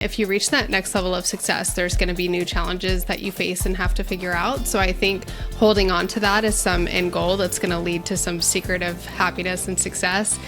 If you reach that next level of success, there's going to be new challenges that you face and have to figure out. So I think holding on to that as some end goal that's going to lead to some secret of happiness and success,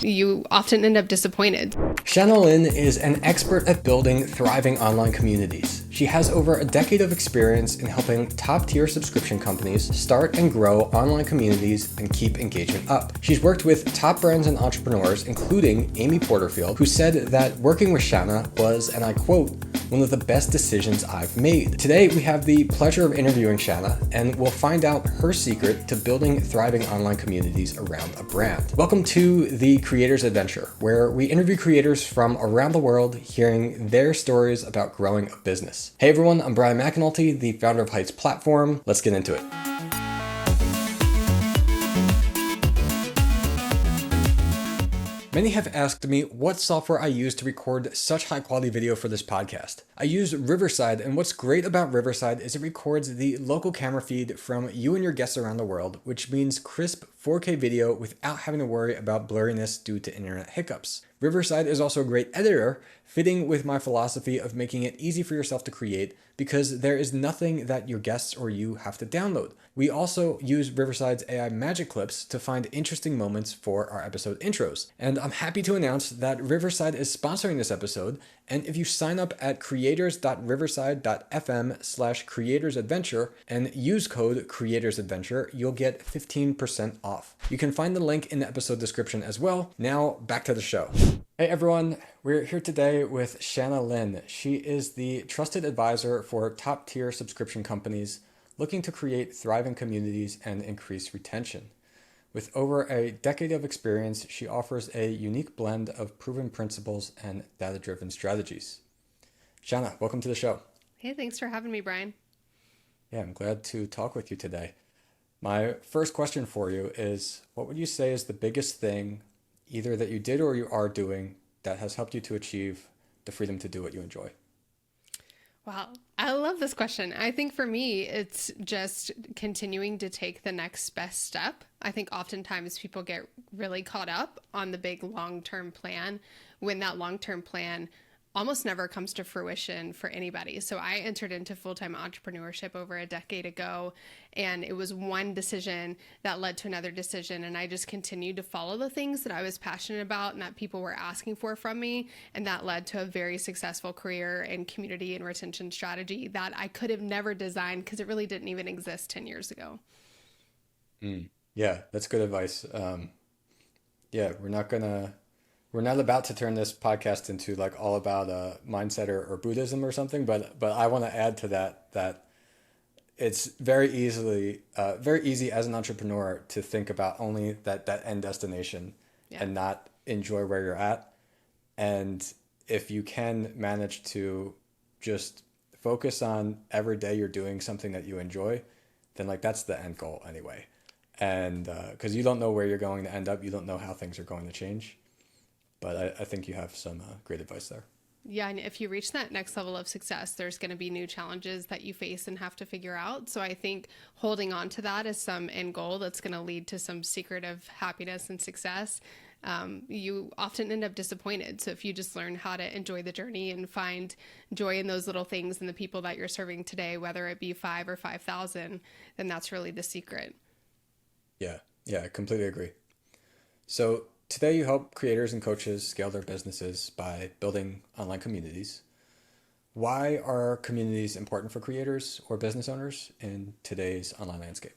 you often end up disappointed. Shana Lynn is an expert at building thriving online communities. She has over a decade of experience in helping top-tier subscription companies start and grow online communities and keep engagement up. She's worked with top brands and entrepreneurs, including Amy Porterfield, who said that working with Shana was, and I quote, "one of the best decisions I've made." Today, we have the pleasure of interviewing Shana, and we'll find out her secret to building thriving online communities around a brand. Welcome to the Creator's Adventure, where we interview creators from around the world, hearing their stories about growing a business. Hey everyone, I'm Brian McAnulty, the founder of Heights Platform. Let's get into it. Many have asked me what software I use to record such high quality video for this podcast. I use Riverside, and what's great about Riverside is it records the local camera feed from you and your guests around the world, which means crisp 4K video without having to worry about blurriness due to internet hiccups. Riverside is also a great editor, fitting with my philosophy of making it easy for yourself to create because there is nothing that your guests or you have to download. We also use Riverside's AI magic clips to find interesting moments for our episode intros. And I'm happy to announce that Riverside is sponsoring this episode. And if you sign up at creators.riverside.fm/creatorsadventure and use code creatorsadventure, you'll get 15% off. You can find the link in the episode description as well. Now back to the show. Hey everyone, we're here today with Shana Lynn. She is the trusted advisor for top-tier subscription companies looking to create thriving communities and increase retention. With over a decade of experience, she offers a unique blend of proven principles and data-driven strategies. Shana, welcome to the show. Hey, thanks for having me, Brian. Yeah, I'm glad to talk with you today. My first question for you is, what would you say is the biggest thing either that you did or you are doing that has helped you to achieve the freedom to do what you enjoy? Wow, I love this question. I think for me, it's just continuing to take the next best step. I think oftentimes people get really caught up on the big long-term plan when that long-term plan almost never comes to fruition for anybody. So I entered into full-time entrepreneurship over a decade ago, and it was one decision that led to another decision. And I just continued to follow the things that I was passionate about and that people were asking for from me. And that led to a very successful career in community and retention strategy that I could have never designed because it really didn't even exist 10 years ago. Yeah, that's good advice. We're not about to turn this podcast into like all about mindset or Buddhism or something, but I want to add to that it's very easy as an entrepreneur to think about only that end destination and not enjoy where you're at. And if you can manage to just focus on every day you're doing something that you enjoy, then like that's the end goal anyway. And because you don't know where you're going to end up, you don't know how things are going to change. But I think you have some great advice there. Yeah, and if you reach that next level of success, there's going to be new challenges that you face and have to figure out. So I think holding on to that as some end goal that's going to lead to some secret of happiness and success, you often end up disappointed. So if you just learn how to enjoy the journey and find joy in those little things and the people that you're serving today, whether it be 5 or 5,000, then that's really the secret. Yeah, I completely agree. So today, you help creators and coaches scale their businesses by building online communities. Why are communities important for creators or business owners in today's online landscape?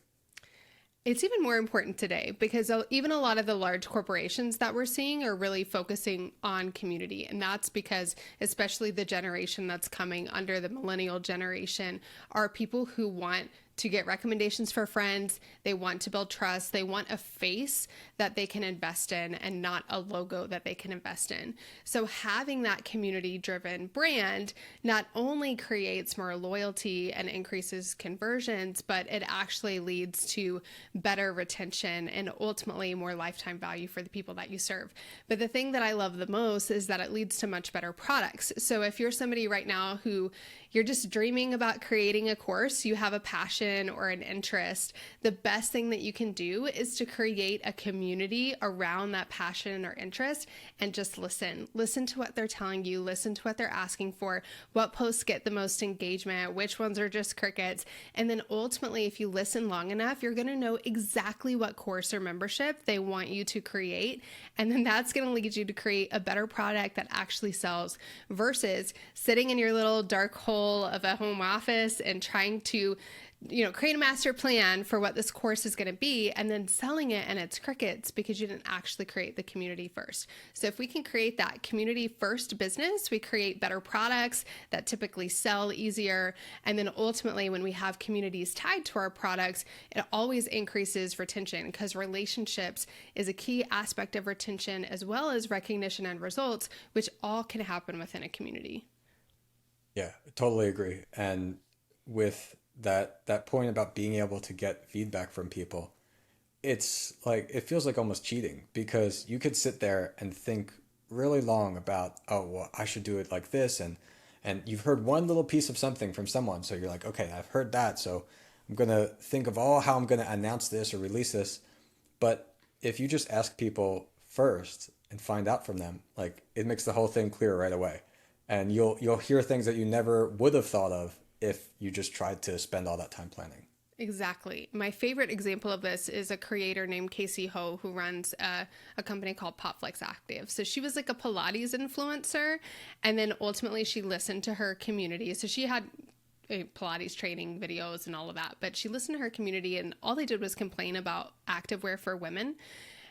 It's even more important today because even a lot of the large corporations that we're seeing are really focusing on community. And that's because especially the generation that's coming under the millennial generation are people who want to get recommendations for friends. They want to build trust. They want a face that they can invest in and not a logo that they can invest in. So having that community-driven brand not only creates more loyalty and increases conversions, but it actually leads to better retention and ultimately more lifetime value for the people that you serve. But the thing that I love the most is that it leads to much better products. So if you're somebody right now who you're just dreaming about creating a course, you have a passion passion or an interest, the best thing that you can do is to create a community around that passion or interest and just listen. Listen to what they're telling you, listen to what they're asking for, what posts get the most engagement, which ones are just crickets. And then ultimately, if you listen long enough, you're going to know exactly what course or membership they want you to create. And then that's going to lead you to create a better product that actually sells versus sitting in your little dark hole of a home office and trying to create a master plan for what this course is going to be and then selling it and it's crickets because you didn't actually create the community first. So if we can create that community first business, we create better products that typically sell easier. And then ultimately, when we have communities tied to our products, it always increases retention because relationships is a key aspect of retention as well as recognition and results, which all can happen within a community. Yeah, totally agree. And with that point about being able to get feedback from people, it's like it feels like almost cheating because you could sit there and think really long about, oh well, I should do it like this, and you've heard one little piece of something from someone, so you're like, okay, I've heard that, so I'm gonna think of all how I'm gonna announce this or release this. But if you just ask people first and find out from them, like it makes the whole thing clear right away, and you'll hear things that you never would have thought of if you just tried to spend all that time planning. Exactly. My favorite example of this is a creator named Casey Ho who runs a company called PopFlex Active. So she was like a Pilates influencer, and then ultimately she listened to her community. So she had Pilates training videos and all of that, but she listened to her community and all they did was complain about activewear for women.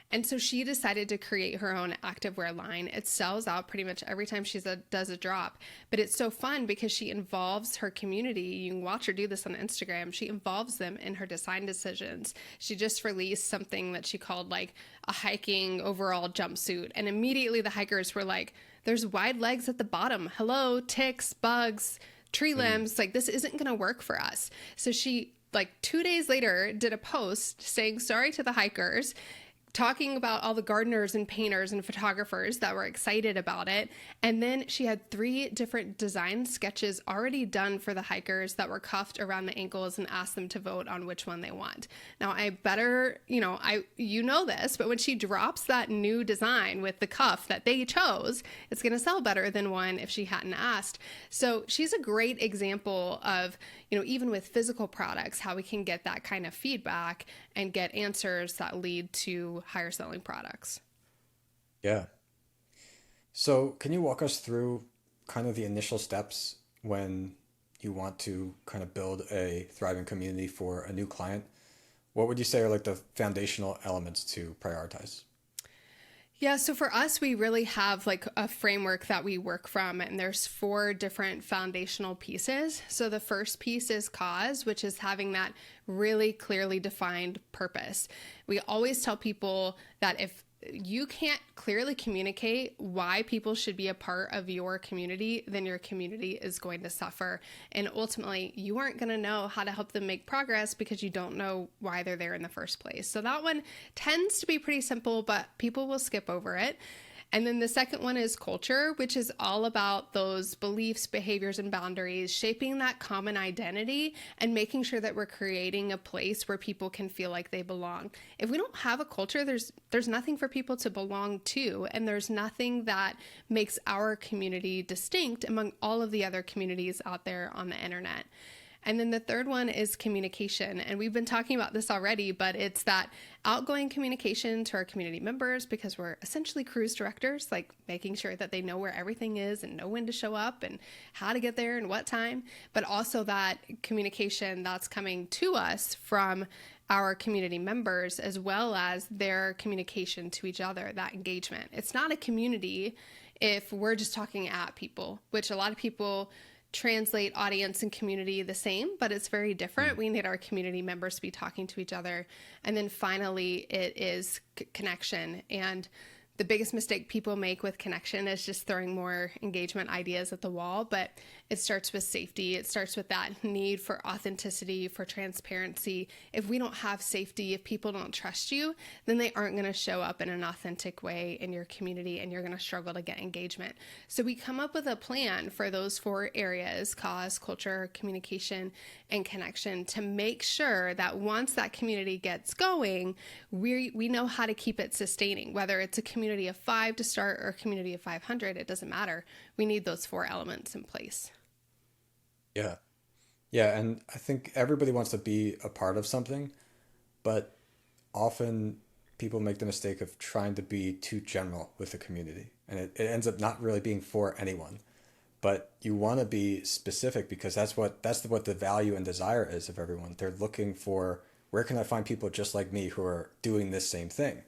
And so she decided to create her own activewear line. It sells out pretty much every time she does a drop. But it's so fun because she involves her community. You can watch her do this on Instagram. She involves them in her design decisions. She just released something that she called like a hiking overall jumpsuit. And immediately the hikers were like, there's wide legs at the bottom. Hello, ticks, bugs, tree limbs. Like this isn't going to work for us. So she like 2 days later did a post saying sorry to the hikers, talking about all the gardeners and painters and photographers that were excited about it. And then she had 3 different design sketches already done for the hikers that were cuffed around the ankles and asked them to vote on which one they want. Now I better, this, but when she drops that new design with the cuff that they chose, it's going to sell better than one if she hadn't asked. So she's a great example of, even with physical products, how we can get that kind of feedback and get answers that lead to higher selling products. Yeah. So can you walk us through kind of the initial steps when you want to kind of build a thriving community for a new client? What would you say are like the foundational elements to prioritize? Yeah, so for us, we really have like a framework that we work from, and there's 4 different foundational pieces. So the first piece is cause, which is having that really clearly defined purpose. We always tell people that if you can't clearly communicate why people should be a part of your community, then your community is going to suffer. And ultimately, you aren't going to know how to help them make progress because you don't know why they're there in the first place. So that one tends to be pretty simple, but people will skip over it. And then the second one is culture, which is all about those beliefs, behaviors, and boundaries, shaping that common identity and making sure that we're creating a place where people can feel like they belong. If we don't have a culture, there's nothing for people to belong to, and there's nothing that makes our community distinct among all of the other communities out there on the internet. And then the third one is communication. And we've been talking about this already, but it's that outgoing communication to our community members because we're essentially cruise directors, like making sure that they know where everything is and know when to show up and how to get there and what time, but also that communication that's coming to us from our community members as well as their communication to each other, that engagement. It's not a community if we're just talking at people, which a lot of people translate audience and community the same, but it's very different. We need our community members to be talking to each other. And then finally, it is connection. And the biggest mistake people make with connection is just throwing more engagement ideas at the wall. But it starts with safety. It starts with that need for authenticity, for transparency. If we don't have safety, if people don't trust you, then they aren't going to show up in an authentic way in your community, and you're going to struggle to get engagement. So we come up with a plan for those 4 areas: cause, culture, communication, and connection, to make sure that once that community gets going, we know how to keep it sustaining. Whether it's a community of 5 to start or a community of 500, it doesn't matter. We need those 4 elements in place. Yeah. Yeah. And I think everybody wants to be a part of something, but often people make the mistake of trying to be too general with the community. And it ends up not really being for anyone. But you want to be specific, because that's what the value and desire is of everyone. They're looking for, where can I find people just like me who are doing this same thing?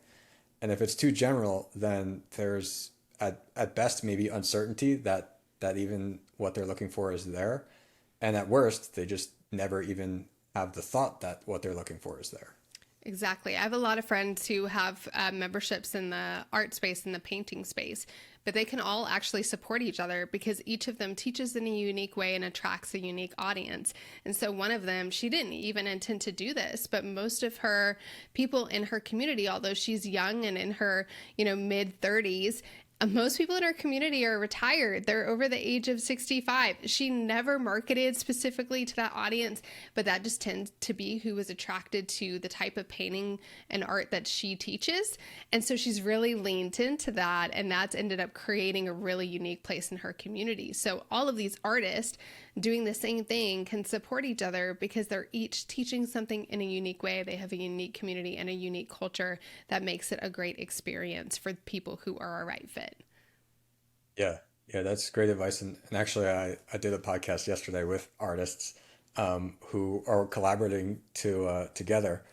And if it's too general, then there's at best maybe uncertainty that even what they're looking for is there. And at worst, they just never even have the thought that what they're looking for is there. Exactly. I have a lot of friends who have memberships in the art space and the painting space, but they can all actually support each other because each of them teaches in a unique way and attracts a unique audience. And so one of them, she didn't even intend to do this, but most of her people in her community, although she's young and in her, mid 30s, most people in our community are retired. They're over the age of 65. She never marketed specifically to that audience, but that just tends to be who was attracted to the type of painting and art that she teaches. And so she's really leaned into that, and that's ended up creating a really unique place in her community. So all of these artists doing the same thing can support each other because they're each teaching something in a unique way. They have a unique community and a unique culture that makes it a great experience for people who are a right fit. Yeah. Yeah, that's great advice. And actually, I did a podcast yesterday with artists who are collaborating together.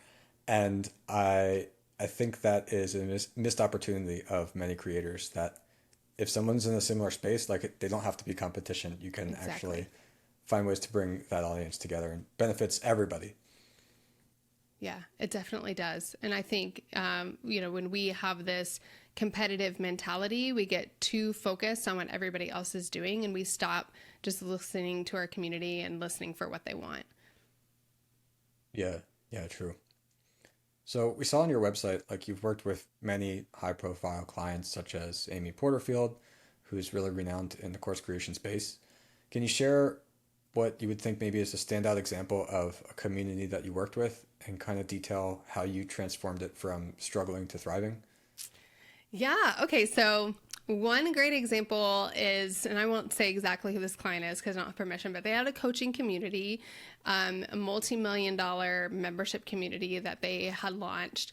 And I think that is a missed opportunity of many creators, that if someone's in a similar space, like, they don't have to be competition. You can actually find ways to bring that audience together, and benefits everybody. Yeah, it definitely does. And I think, when we have this competitive mentality, we get too focused on what everybody else is doing, and we stop just listening to our community and listening for what they want. Yeah, yeah, true. So we saw on your website, like, you've worked with many high profile clients, such as Amy Porterfield, who's really renowned in the course creation space. Can you share what you would think maybe is a standout example of a community that you worked with, and kind of detail how you transformed it from struggling to thriving? Yeah. Okay. So one great example is, and I won't say exactly who this client is because I don't have permission, but they had a coaching community, a multi-million-dollar membership community that they had launched.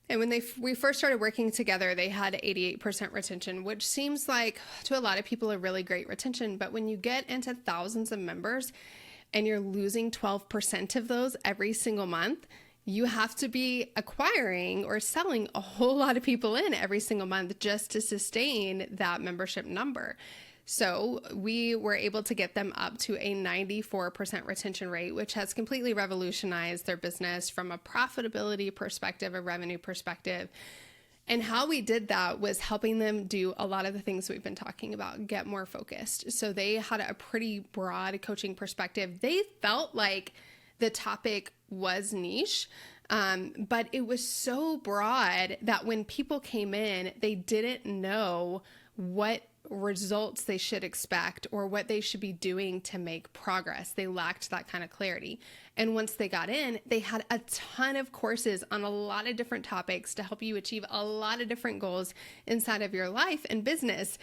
And when we first started working together, they had 88% retention, which seems like to a lot of people a really great retention. But when you get into thousands of members and you're losing 12% of those every single month, you have to be acquiring or selling a whole lot of people in every single month just to sustain that membership number. So we were able to get them up to a 94% retention rate, which has completely revolutionized their business from a profitability perspective, a revenue perspective. And how we did that was helping them do a lot of the things we've been talking about, get more focused. So they had a pretty broad coaching perspective. They felt like the topic was niche, but it was so broad that when people came in, they didn't know what results they should expect or what they should be doing to make progress. They lacked that kind of clarity. And once they got in, they had a ton of courses on a lot of different topics to help you achieve a lot of different goals inside of your life and business.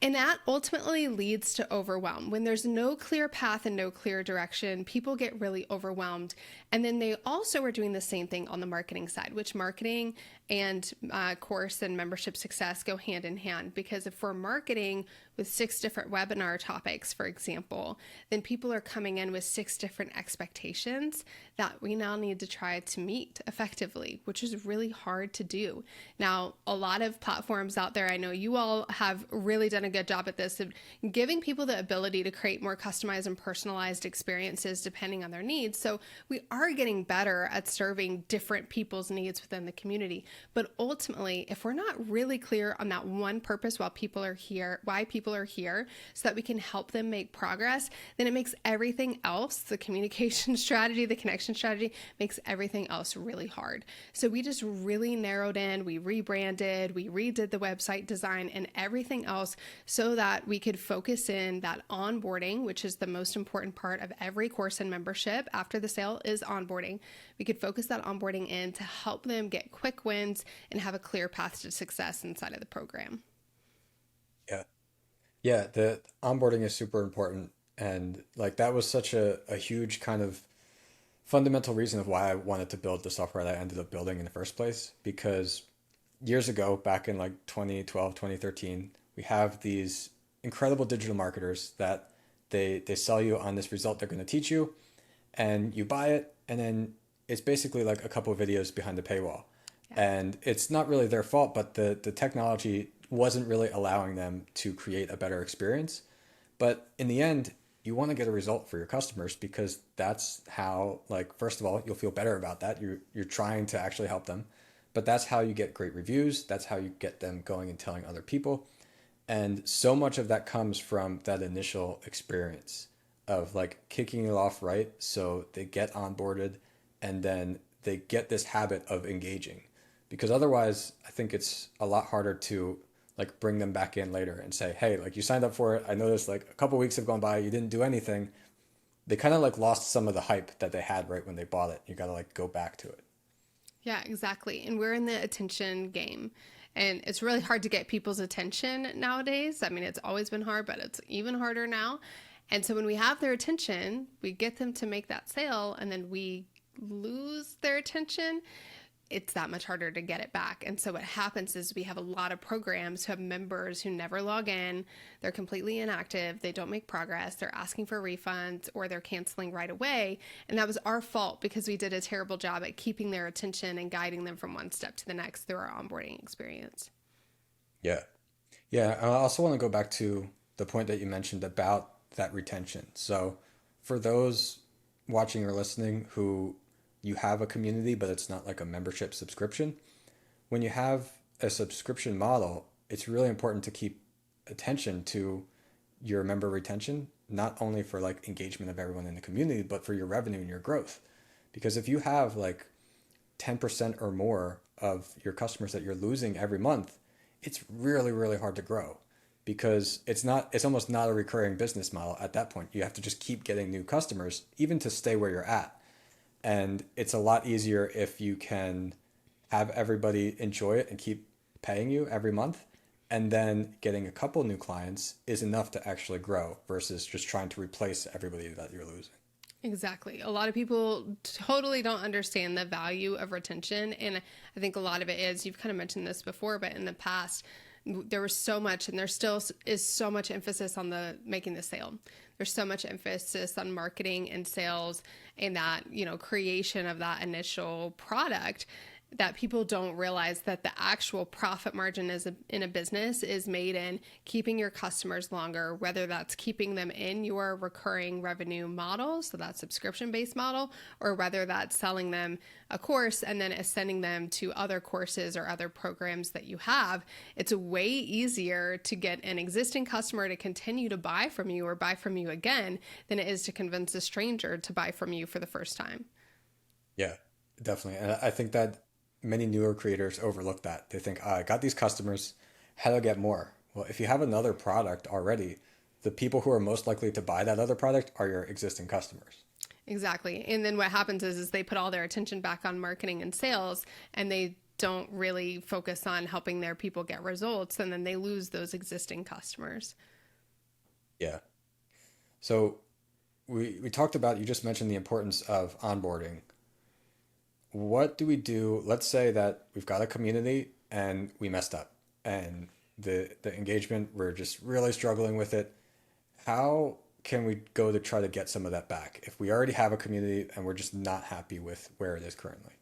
And that ultimately leads to overwhelm. When there's no clear path and no clear direction, people get really overwhelmed. And then they also are doing the same thing on the marketing side, which marketing and course and membership success go hand in hand. Because if we're marketing with 6 different webinar topics, for example, then people are coming in with 6 different expectations that we now need to try to meet effectively, which is really hard to do. Now, a lot of platforms out there, I know you all have really done a good job at this, of giving people the ability to create more customized and personalized experiences depending on their needs. So we are getting better at serving different people's needs within the community. But ultimately, if we're not really clear on that one purpose why people are here, so that we can help them make progress, then it makes everything else, the communication strategy, the connection strategy, makes everything else really hard. So we just really narrowed in, we rebranded, we redid the website design and everything else so that we could focus in that onboarding, which is the most important part of every course and membership after the sale is onboarding. We could focus that onboarding in to help them get quick wins and have a clear path to success inside of the program. Yeah. Yeah, the onboarding is super important. And like that was such a huge kind of fundamental reason of why I wanted to build the software that I ended up building in the first place. Because years ago, back in like 2012, 2013, we have these incredible digital marketers that they sell you on this result they're going to teach you, and you buy it, and then it's basically like a couple of videos behind the paywall. Yeah. And it's not really their fault, but the technology wasn't really allowing them to create a better experience. But in the end, you want to get a result for your customers because that's how, like, first of all, you'll feel better about that. You're trying to actually help them, but that's how you get great reviews. That's how you get them going and telling other people. And so much of that comes from that initial experience of like kicking it off right. So they get onboarded and then they get this habit of engaging. Because otherwise, I think it's a lot harder to like bring them back in later and say, hey, like you signed up for it. I noticed like a couple weeks have gone by, you didn't do anything. They kind of like lost some of the hype that they had right when they bought it. You got to like go back to it. Yeah, exactly. And we're in the attention game. And it's really hard to get people's attention nowadays. I mean, it's always been hard, but it's even harder now. And so when we have their attention, we get them to make that sale, and then we lose their attention, it's that much harder to get it back. And so what happens is we have a lot of programs who have members who never log in. They're completely inactive. They don't make progress. They're asking for refunds or they're canceling right away. And that was our fault because we did a terrible job at keeping their attention and guiding them from one step to the next through our onboarding experience. Yeah. Yeah. I also want to go back to the point that you mentioned about that retention. So for those watching or listening who you have a community, but it's not like a membership subscription. When you have a subscription model, it's really important to keep attention to your member retention, not only for like engagement of everyone in the community, but for your revenue and your growth. Because if you have like 10% or more of your customers that you're losing every month, it's really, really hard to grow because it's almost not a recurring business model at that point. You have to just keep getting new customers, even to stay where you're at. And it's a lot easier if you can have everybody enjoy it and keep paying you every month. And then getting a couple new clients is enough to actually grow versus just trying to replace everybody that you're losing. Exactly. A lot of people totally don't understand the value of retention. And I think a lot of it is, you've kind of mentioned this before, but in the past, there was so much, and there still is so much emphasis on the making the sale. There's so much emphasis on marketing and sales and that, creation of that initial product, that people don't realize that the actual profit margin in a business is made in keeping your customers longer, whether that's keeping them in your recurring revenue model, so that subscription-based model, or whether that's selling them a course and then sending them to other courses or other programs that you have. It's way easier to get an existing customer to continue to buy from you or buy from you again than it is to convince a stranger to buy from you for the first time. Yeah, definitely. And I think that many newer creators overlook that. They think, I got these customers, how do I get more? Well, if you have another product already, the people who are most likely to buy that other product are your existing customers. Exactly. And then what happens is they put all their attention back on marketing and sales, and they don't really focus on helping their people get results, and then they lose those existing customers. Yeah. So we talked about, you just mentioned the importance of onboarding. What do we do? Let's say that we've got a community and we messed up and the engagement, we're just really struggling with it. How can we go to try to get some of that back if we already have a community and we're just not happy with where it is currently?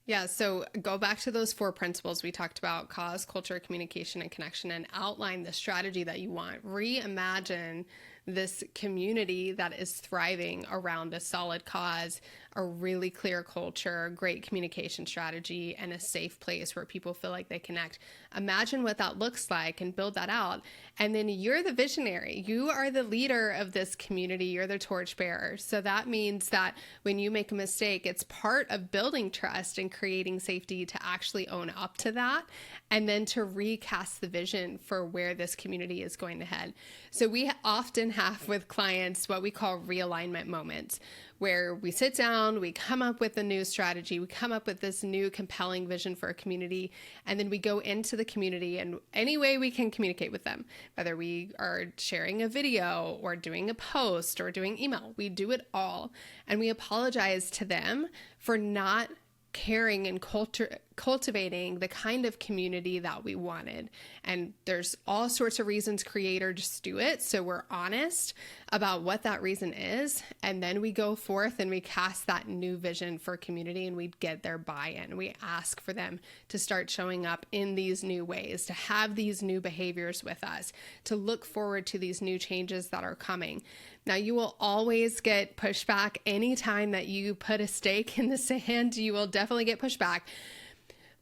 Yeah, so go back to those 4 principles we talked about: cause, culture, communication, and connection, and outline the strategy that you want. Reimagine this community that is thriving around a solid cause, a really clear culture, great communication strategy, and a safe place where people feel like they connect. Imagine what that looks like and build that out. And then you're the visionary. You are the leader of this community. You're the torchbearer. So that means that when you make a mistake, it's part of building trust and creating safety to actually own up to that, and then to recast the vision for where this community is going to head. So we often have with clients what we call realignment moments, where we sit down, we come up with a new strategy, we come up with this new compelling vision for a community, and then we go into the community and any way we can communicate with them, whether we are sharing a video or doing a post or doing email, we do it all. And we apologize to them for not caring and cultivating the kind of community that we wanted. And there's all sorts of reasons creators do it. So we're honest about what that reason is. And then we go forth and we cast that new vision for community, and we get their buy-in. We ask for them to start showing up in these new ways, to have these new behaviors with us, to look forward to these new changes that are coming. Now, you will always get pushback anytime that you put a stake in the sand. You will definitely get pushback.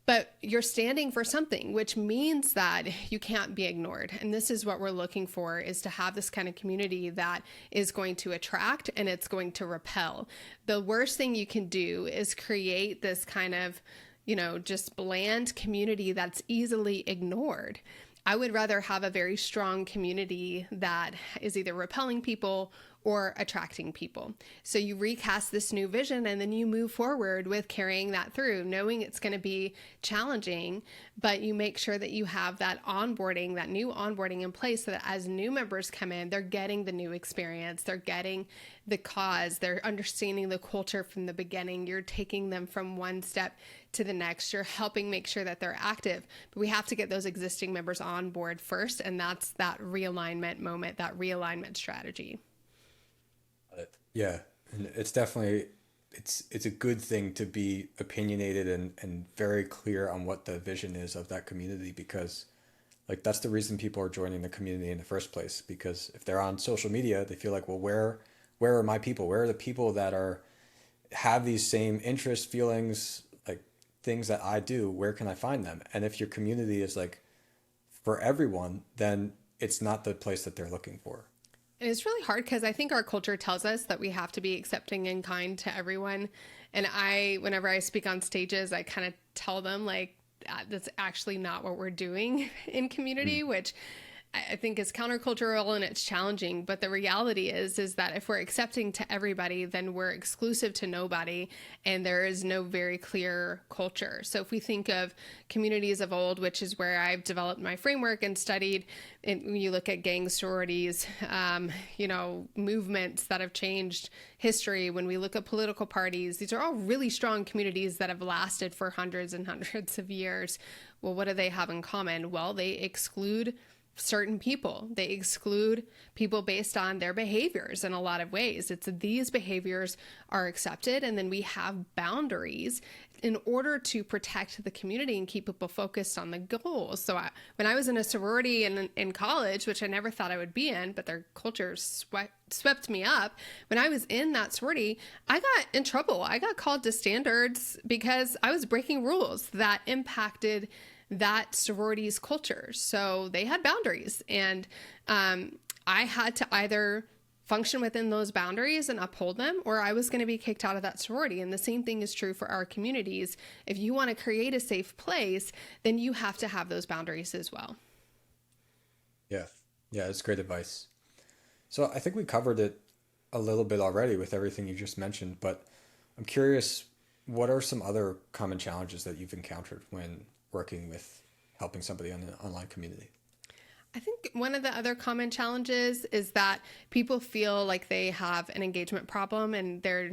But you're standing for something, which means that you can't be ignored. And this is what we're looking for, is to have this kind of community that is going to attract and it's going to repel. The worst thing you can do is create this kind of, just bland community that's easily ignored. I would rather have a very strong community that is either repelling people or attracting people. So you recast this new vision and then you move forward with carrying that through, knowing it's going to be challenging, but you make sure that you have that onboarding, that new onboarding in place, so that as new members come in, they're getting the new experience, they're getting the cause, they're understanding the culture from the beginning. You're taking them from one step to the next. You're helping make sure that they're active, but we have to get those existing members on board first. And that's that realignment moment, that realignment strategy. Yeah, and it's definitely, it's a good thing to be opinionated and very clear on what the vision is of that community, because that's the reason people are joining the community in the first place. Because if they're on social media, they feel like, well, where are my people? Where are the people that have these same interests, feelings, things that I do? Where can I find them? And if your community is for everyone, then it's not the place that they're looking for. And it's really hard because I think our culture tells us that we have to be accepting and kind to everyone. And whenever I speak on stages, I kind of tell them that's actually not what we're doing in community, which I think is countercultural and it's challenging. But the reality is that if we're accepting to everybody, then we're exclusive to nobody, and there is no very clear culture. So if we think of communities of old, which is where I've developed my framework and studied, and when you look at gang sororities, movements that have changed history, when we look at political parties, these are all really strong communities that have lasted for hundreds and hundreds of years. Well, what do they have in common? Well, they exclude certain people. They exclude people based on their behaviors in a lot of ways. It's these behaviors are accepted, and then we have boundaries in order to protect the community and keep people focused on the goals. So when I was in a sorority in college, which I never thought I would be in, but their culture swept me up. When I was in that sorority, I got in trouble. I got called to standards because I was breaking rules that impacted that sorority's culture. So they had boundaries, and I had to either function within those boundaries and uphold them, or I was going to be kicked out of that sorority. And the same thing is true for our communities. If you want to create a safe place, then you have to have those boundaries as well. Yeah, that's great advice. So I think we covered it a little bit already with everything you just mentioned, but I'm curious, what are some other common challenges that you've encountered when working with helping somebody on an online community? I think one of the other common challenges is that people feel like they have an engagement problem, and they're,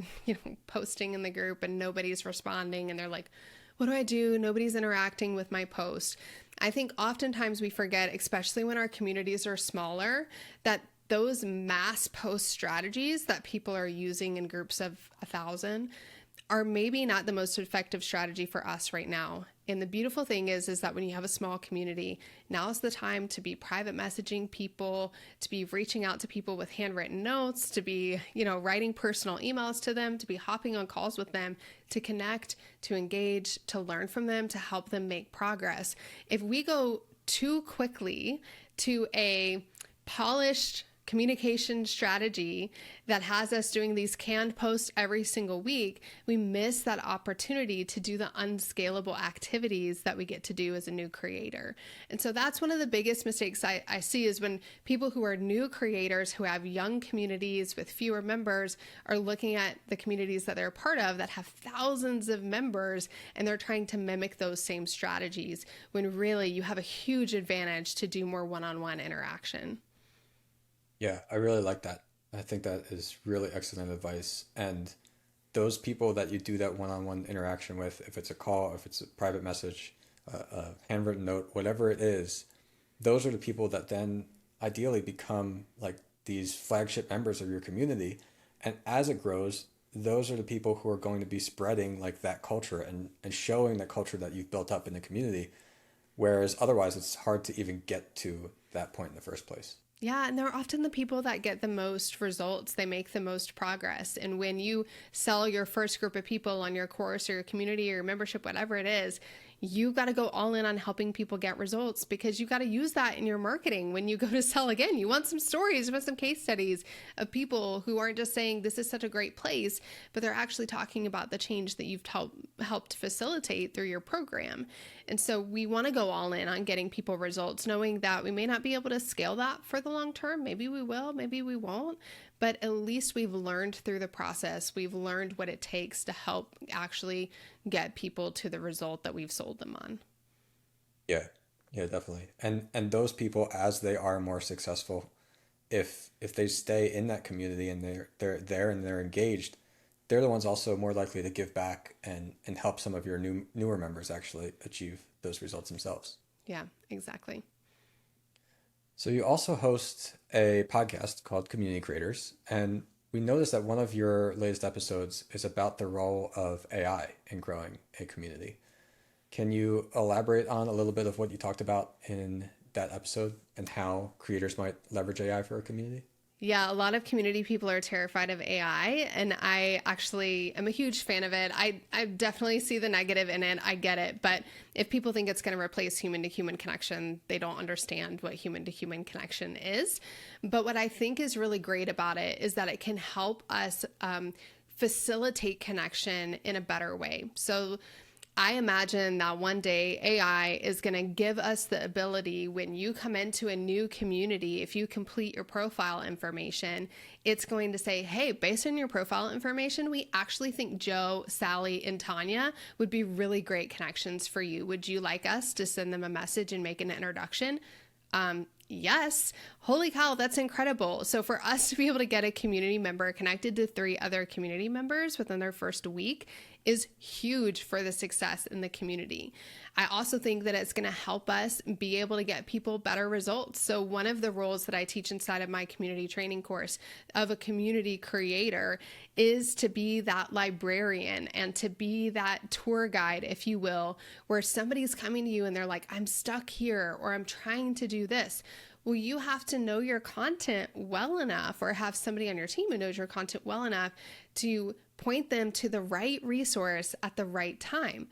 posting in the group and nobody's responding, and they're like, What do I do? Nobody's interacting with my post. I think oftentimes we forget, especially when our communities are smaller, that those mass post strategies that people are using in groups of 1,000 are maybe not the most effective strategy for us right now. And the beautiful thing is that when you have a small community, now's the time to be private messaging people, to be reaching out to people with handwritten notes, to be, writing personal emails to them, to be hopping on calls with them, to connect, to engage, to learn from them, to help them make progress. If we go too quickly to a polished communication strategy that has us doing these canned posts every single week, we miss that opportunity to do the unscalable activities that we get to do as a new creator. And so that's one of the biggest mistakes I see is when people who are new creators who have young communities with fewer members are looking at the communities that they're a part of that have thousands of members, and they're trying to mimic those same strategies when really you have a huge advantage to do more one-on-one interaction. Yeah, I really like that. I think that is really excellent advice. And those people that you do that one-on-one interaction with, if it's a call, if it's a private message, a handwritten note, whatever it is, those are the people that then ideally become like these flagship members of your community. And as it grows, those are the people who are going to be spreading like that culture and showing the culture that you've built up in the community. Whereas otherwise, it's hard to even get to that point in the first place. Yeah, and they're often the people that get the most results. They make the most progress. And when you sell your first group of people on your course or your community or your membership, whatever it is, you got to go all in on helping people get results, because you got to use that in your marketing. When you go to sell again, you want some stories, you want some case studies of people who aren't just saying this is such a great place, but they're actually talking about the change that you've helped facilitate through your program. And so we want to go all in on getting people results, knowing that we may not be able to scale that for the long term. Maybe we will, maybe we won't, but at least we've learned through the process. We've learned what it takes to help actually get people to the result that we've sold them on. Yeah, yeah, definitely. And those people, as they are more successful, if they stay in that community and they're there and they're engaged, they're the ones also more likely to give back and help some of your newer members actually achieve those results themselves. Yeah, exactly. So you also host a podcast called Community Creators, and we noticed that one of your latest episodes is about the role of AI in growing a community. Can you elaborate on a little bit of what you talked about in that episode and how creators might leverage AI for a community? Yeah, a lot of community people are terrified of AI, and I actually am a huge fan of it. I definitely see the negative in it. I get it. But if people think it's going to replace human to human connection, they don't understand what human to human connection is. But what I think is really great about it is that it can help us facilitate connection in a better way. So I imagine that one day AI is going to give us the ability, when you come into a new community, if you complete your profile information, it's going to say, hey, based on your profile information, we actually think Joe, Sally, and Tanya would be really great connections for you. Would you like us to send them a message and make an introduction? Yes. Holy cow, that's incredible. So for us to be able to get a community member connected to 3 other community members within their first week is huge for the success in the community. I also think that it's going to help us be able to get people better results. So one of the roles that I teach inside of my community training course of a community creator is to be that librarian and to be that tour guide, if you will, where somebody's coming to you and they're like, I'm stuck here, or I'm trying to do this. Well, you have to know your content well enough, or have somebody on your team who knows your content well enough to point them to the right resource at the right time.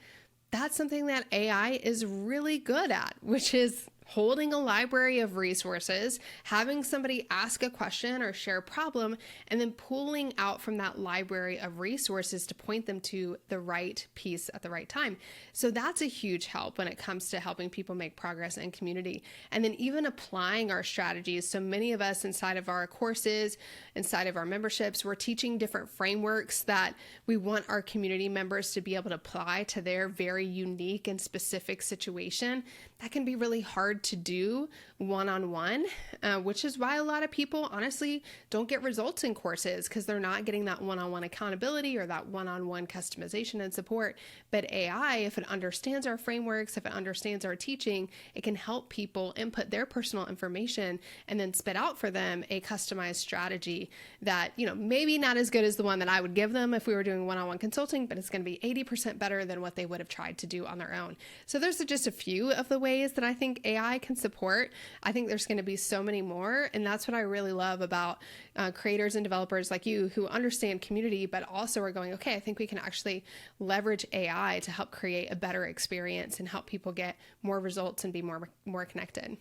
That's something that AI is really good at, which is holding a library of resources, having somebody ask a question or share a problem, and then pulling out from that library of resources to point them to the right piece at the right time. So that's a huge help when it comes to helping people make progress in community. And then even applying our strategies. So many of us inside of our courses, inside of our memberships, we're teaching different frameworks that we want our community members to be able to apply to their very unique and specific situation. that can be really hard to do one-on-one, which is why a lot of people honestly don't get results in courses, because they're not getting that one-on-one accountability or that one-on-one customization and support. But AI, if it understands our frameworks, if it understands our teaching, it can help people input their personal information and then spit out for them a customized strategy that, maybe not as good as the one that I would give them if we were doing one-on-one consulting, but it's going to be 80% better than what they would have tried to do on their own. So there's just a few of the ways that I think AI can support. I think there's going to be so many more. And that's what I really love about creators and developers like you who understand community, but also are going, okay, I think we can actually leverage AI to help create a better experience and help people get more results and be more connected.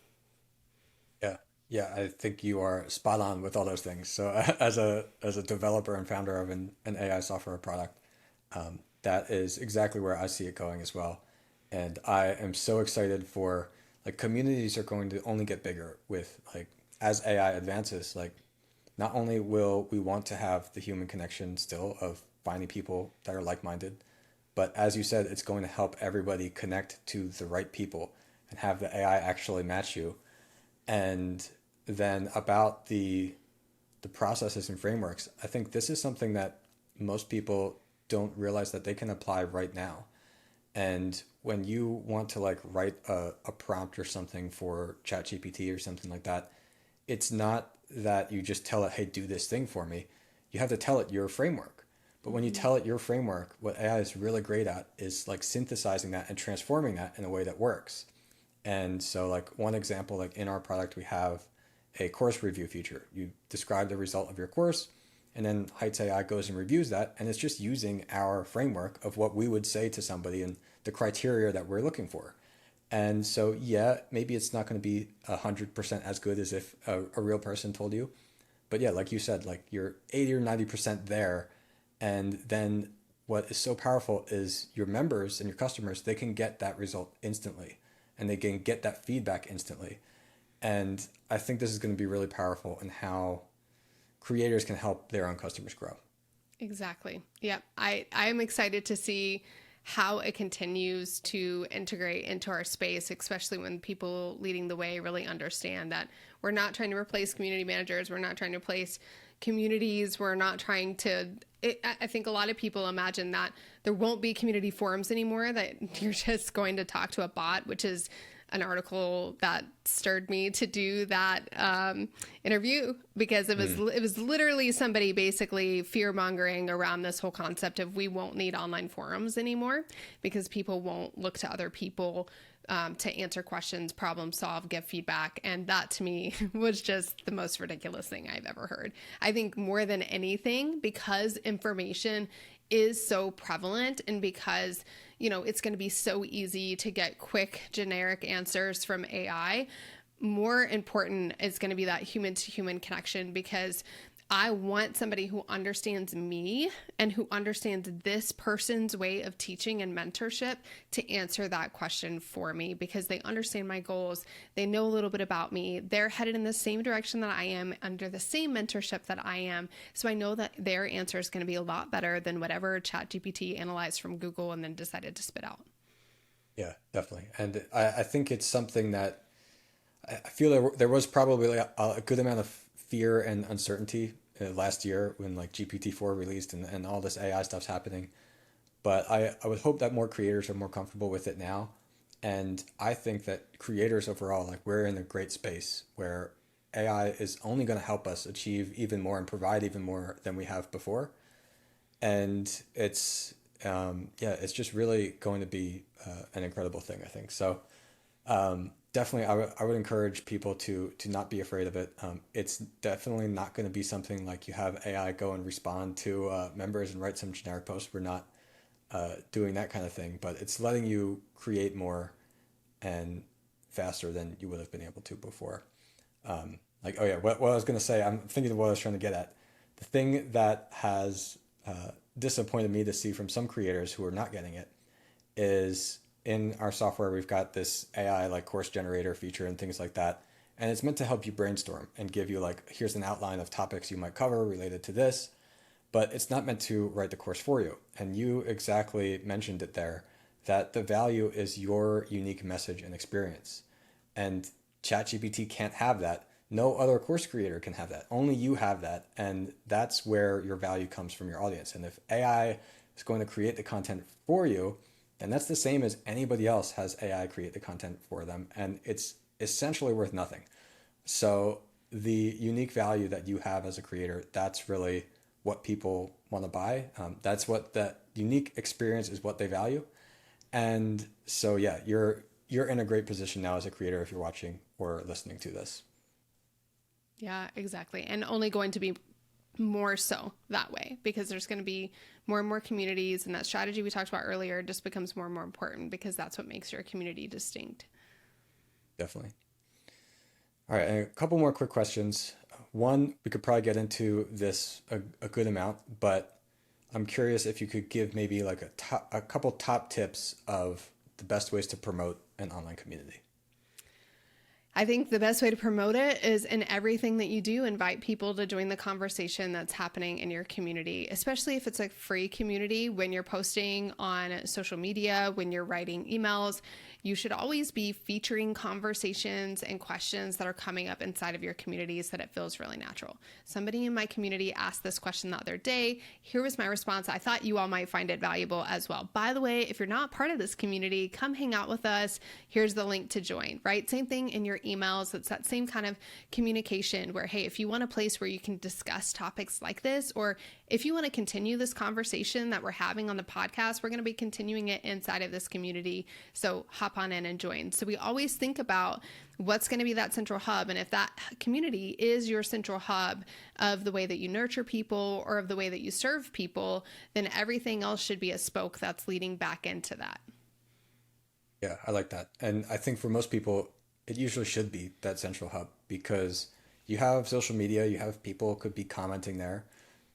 Yeah. Yeah, I think you are spot on with all those things. So as a developer and founder of an AI software product, that is exactly where I see it going as well. And I am so excited for, like, communities are going to only get bigger with, like, as AI advances. Like, not only will we want to have the human connection still of finding people that are like-minded, but as you said, it's going to help everybody connect to the right people and have the AI actually match you. And then about the processes and frameworks, I think this is something that most people don't realize that they can apply right now. And when you want to, like, write a prompt or something for ChatGPT or something like that, it's not that you just tell it, hey, do this thing for me. You have to tell it your framework. But when you tell it your framework, what AI is really great at is, like, synthesizing that and transforming that in a way that works. And so, like, one example, like, in our product, we have a course review feature. You describe the result of your course, and then Heights AI goes and reviews that, and it's just using our framework of what we would say to somebody and the criteria that we're looking for. And so, yeah, maybe it's not going to be 100% as good as if a real person told you. But yeah, like you said, like, you're 80 or 90% there. And then what is so powerful is your members and your customers, they can get that result instantly, and they can get that feedback instantly. And I think this is going to be really powerful in how creators can help their own customers grow. Exactly. Yeah. I'm excited to see how it continues to integrate into our space, especially when people leading the way really understand that we're not trying to replace community managers. We're not trying to replace communities. We're not trying to, I think a lot of people imagine that there won't be community forums anymore, that you're just going to talk to a bot, which is an article that stirred me to do that interview, because it was literally somebody basically fear mongering around this whole concept of we won't need online forums anymore because people won't look to other people to answer questions, problem solve, give feedback. And that to me was just the most ridiculous thing I've ever heard. I think more than anything, because information is so prevalent, and because it's going to be so easy to get quick generic answers from AI, more important is going to be that human to human connection, because I want somebody who understands me and who understands this person's way of teaching and mentorship to answer that question for me, because they understand my goals. They know a little bit about me. They're headed in the same direction that I am, under the same mentorship that I am. So I know that their answer is going to be a lot better than whatever ChatGPT analyzed from Google and then decided to spit out. Yeah, definitely. And I think it's something that I feel there was probably a good amount of fear and uncertainty last year when, like, GPT-4 released and all this AI stuff's happening. But I would hope that more creators are more comfortable with it now. And I think that creators overall, like, we're in a great space where AI is only going to help us achieve even more and provide even more than we have before. And it's just really going to be an incredible thing, I think. So definitely, I would encourage people to not be afraid of it. It's definitely not going to be something like you have AI go and respond to members and write some generic post. We're not doing that kind of thing, but it's letting you create more and faster than you would have been able to before. Like, oh yeah, what I was going to say, I'm thinking of what I was trying to get at. The thing that has disappointed me to see from some creators who are not getting it is, in our software, we've got this AI, like, course generator feature and things like that. And it's meant to help you brainstorm and give you, like, here's an outline of topics you might cover related to this, but it's not meant to write the course for you. And you exactly mentioned it there, that the value is your unique message and experience. And ChatGPT can't have that. No other course creator can have that. Only you have that. And that's where your value comes from your audience. And if AI is going to create the content for you, then that's the same as anybody else has AI create the content for them. And it's essentially worth nothing. So the unique value that you have as a creator, that's really what people want to buy. That's what that unique experience is, what they value. And so, yeah, you're in a great position now as a creator if you're watching or listening to this. Yeah, exactly. And only going to be more so that way because there's going to be more and more communities, and that strategy we talked about earlier just becomes more and more important because that's what makes your community distinct. Definitely. All right, and a couple more quick questions. One, we could probably get into this a good amount, but I'm curious if you could give maybe like a couple top tips of the best ways to promote an online community. I think the best way to promote it is in everything that you do, invite people to join the conversation that's happening in your community, especially if it's a free community. When you're posting on social media, when you're writing emails, you should always be featuring conversations and questions that are coming up inside of your community so that it feels really natural. Somebody in my community asked this question the other day. Here was my response. I thought you all might find it valuable as well. By the way, if you're not part of this community, come hang out with us. Here's the link to join, right? Same thing in your emails. It's that same kind of communication where, hey, if you want a place where you can discuss topics like this, or if you want to continue this conversation that we're having on the podcast, we're going to be continuing it inside of this community. So hop on in and join. So we always think about what's going to be that central hub. And if that community is your central hub of the way that you nurture people or of the way that you serve people, then everything else should be a spoke that's leading back into that. Yeah, I like that. And I think for most people, it usually should be that central hub because you have social media, you have people could be commenting there,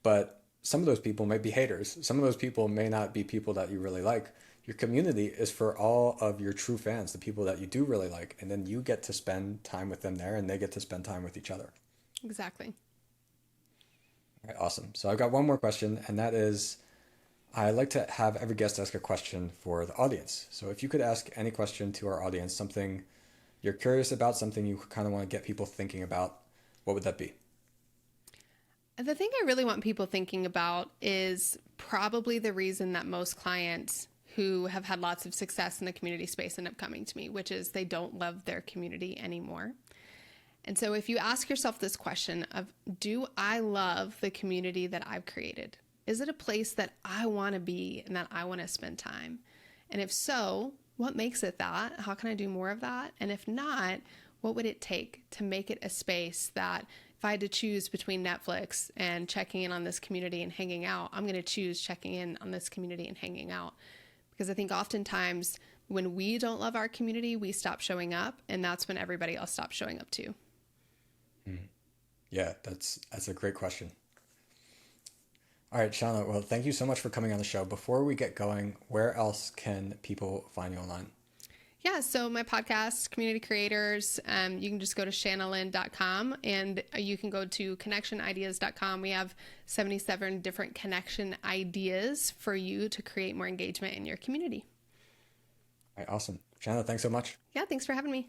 but some of those people might be haters. Some of those people may not be people that you really like. Your community is for all of your true fans, the people that you do really like, and then you get to spend time with them there and they get to spend time with each other. Exactly. All right, awesome. So I've got one more question, and that is I like to have every guest ask a question for the audience. So if you could ask any question to our audience, something you're curious about, something you kind of want to get people thinking about, what would that be? The thing I really want people thinking about is probably the reason that most clients who have had lots of success in the community space end up coming to me, which is they don't love their community anymore. And so if you ask yourself this question of, do I love the community that I've created? Is it a place that I want to be and that I want to spend time? And if so, what makes it that? How can I do more of that? And if not, what would it take to make it a space that if I had to choose between Netflix and checking in on this community and hanging out, I'm going to choose checking in on this community and hanging out. Because I think oftentimes when we don't love our community, we stop showing up, and that's when everybody else stops showing up too. Yeah, that's a great question. All right, Shana, well, thank you so much for coming on the show. Before we get going, where else can people find you online? Yeah, so my podcast, Community Creators, you can just go to shanalynn.com and you can go to connectionideas.com. We have 77 different connection ideas for you to create more engagement in your community. All right, awesome. Shana, thanks so much. Yeah, thanks for having me.